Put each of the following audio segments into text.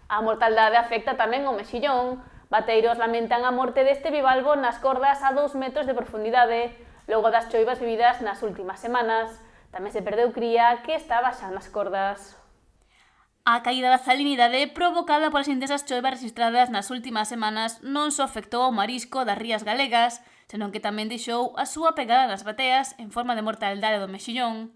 A mortaldade afecta tamén o mexillón. Bateiros lamentan a morte deste bivalvo nas cordas a 2 metros de profundidade, logo das choivas vividas nas últimas semanas. Tamén se perdeu cría que estaba xa nas cordas. A caída da salinidade provocada polas intensas choivas registradas nas últimas semanas non só afectou ao marisco das rías galegas, senón que tamén deixou a súa pegada nas bateas en forma de mortaldade do mexillón.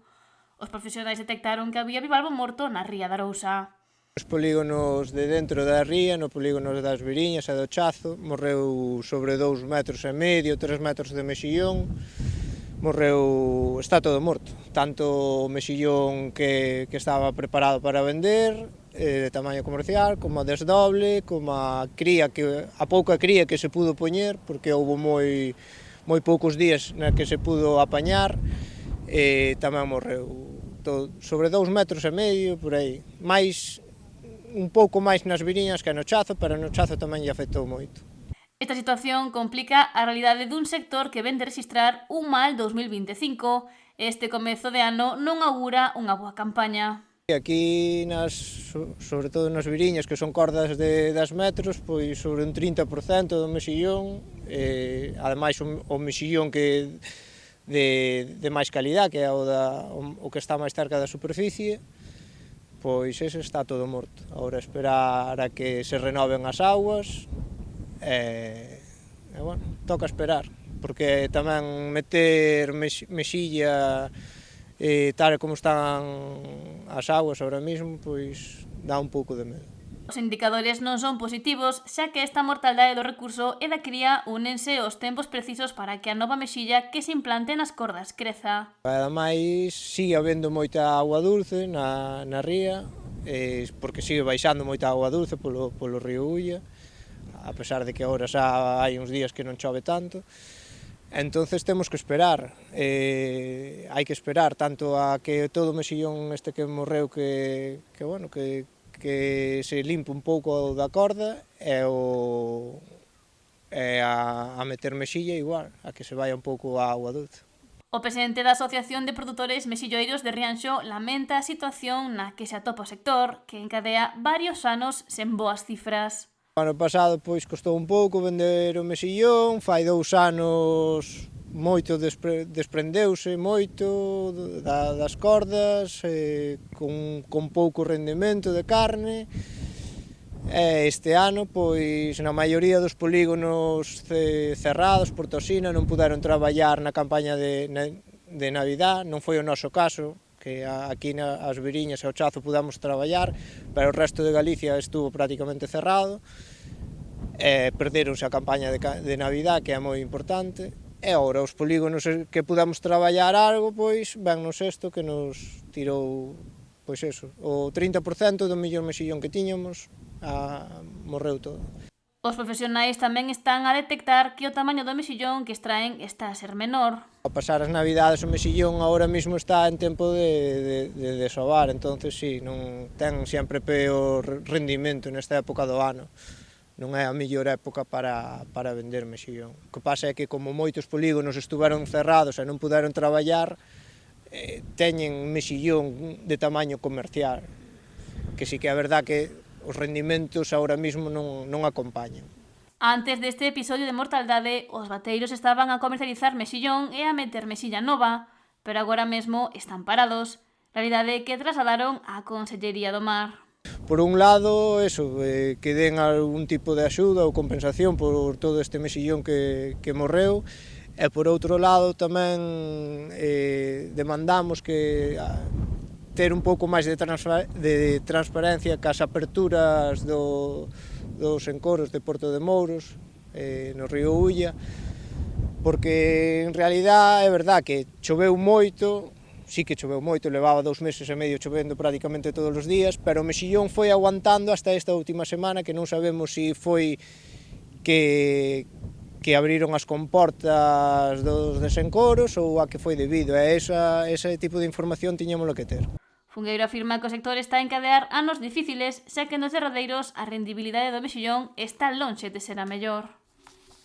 Os profesionais detectaron que había bivalvo morto na ría da Arousa. Nos polígonos de dentro da ría, no polígono das Viriñas e do Chazo, morreu sobre 2,5 metros, 3 metros de mexillón. Morreu, está todo morto, tanto o mexillón que estaba preparado para vender, de tamaño comercial, como a desdoble, como a pouca cría que se pudo poñer, porque houve moi poucos días na que se pudo apañar, tamén morreu sobre 2,5 metros, por aí, un pouco máis nas Viriñas que no Chazo, pero no Chazo tamén lle afectou moito. Esta situación complica a realidade dun sector que vén de registrar un mal 2025 e este comezo de ano non augura unha boa campaña. Aquí, sobre todo nas Viriñas, que son cordas de 10 metros, pois sobre un 30% do mexillón, ademais o mexillón que de máis calidad, que é o que está máis cerca da superficie, pois ese está todo morto. Agora esperar a que se renoven as augas, bueno, toca esperar, porque tamén meter mexilla tal como están as augas ahora mesmo, pois dá un pouco de medo. Os indicadores non son positivos, xa que esta mortaldade do recurso e da cría únense os tempos precisos para que a nova mexilla que se implante nas cordas creza. Ademais, sigue habendo moita agua dulce na ría, porque sigue baixando moita agua dulce polo río Ulla, a pesar de que agora xa hai uns días que non chove tanto. Entonces temos que esperar, hai que esperar tanto a que todo o mexillón este que morreu que se limpe un pouco da corda e a meter mexilla igual, a que se vaya un pouco a agua dulce. O presidente da Asociación de Produtores Mexilloeiros de Rianxo lamenta a situación na que se atopa o sector, que encadea varios anos sen boas cifras. O ano pasado pois costou un pouco vender o mexillón, fai 2 anos moito desprendeuse moito das cordas, con pouco rendemento de carne. Este ano, pois, na maioría dos polígonos cerrados por toxina non puderon traballar na campaña de Navidad, non foi o noso caso, que aquí nas Viriñas e o Chazo pudamos traballar, pero o resto de Galicia estuvo prácticamente cerrado, perderonse a campaña de Navidad, que é moi importante, e agora os polígonos que pudamos traballar algo, pois, vennos isto que nos tirou, pois eso, o 30% do millón mexillón que tiñamos, morreu todo. Os profesionais tamén están a detectar que o tamaño do mexillón que extraen está a ser menor. A pasar as Navidades o mexillón agora mesmo está en tempo de desovar, entonces sí, non ten sempre peor rendimento nesta época do ano. Non é a mellor época para vender mexillón. O que pasa é que como moitos polígonos estuveron cerrados e non puderon traballar, teñen mexillón de tamaño comercial, que sí que é verdad que os rendimentos agora mesmo non acompañan. Antes deste episodio de mortaldade, os bateiros estaban a comercializar mexillón e a meter mexilla nova, pero agora mesmo están parados, realidade que trasladaron á Consellería do Mar. Por un lado, que den algún tipo de axuda ou compensación por todo este mexillón que morreu, e por outro lado tamén demandamos que ter un pouco máis de transparencia cas aperturas dos encoros de Porto de Mouros, no río Ulla, porque en realidad é verdad que choveu moito, sí que choveu moito, levaba 2 meses e medio chovendo prácticamente todos os días, pero o mexillón foi aguantando hasta esta última semana, que non sabemos se foi que abriron as comportas dos desencoros ou a que foi debido, e ese tipo de información tiñámoslo que ter. Fungueiro afirma que o sector está a encadear anos difíciles, xa que nos derradeiros a rendibilidade do mexillón está lonxe de ser a mellor.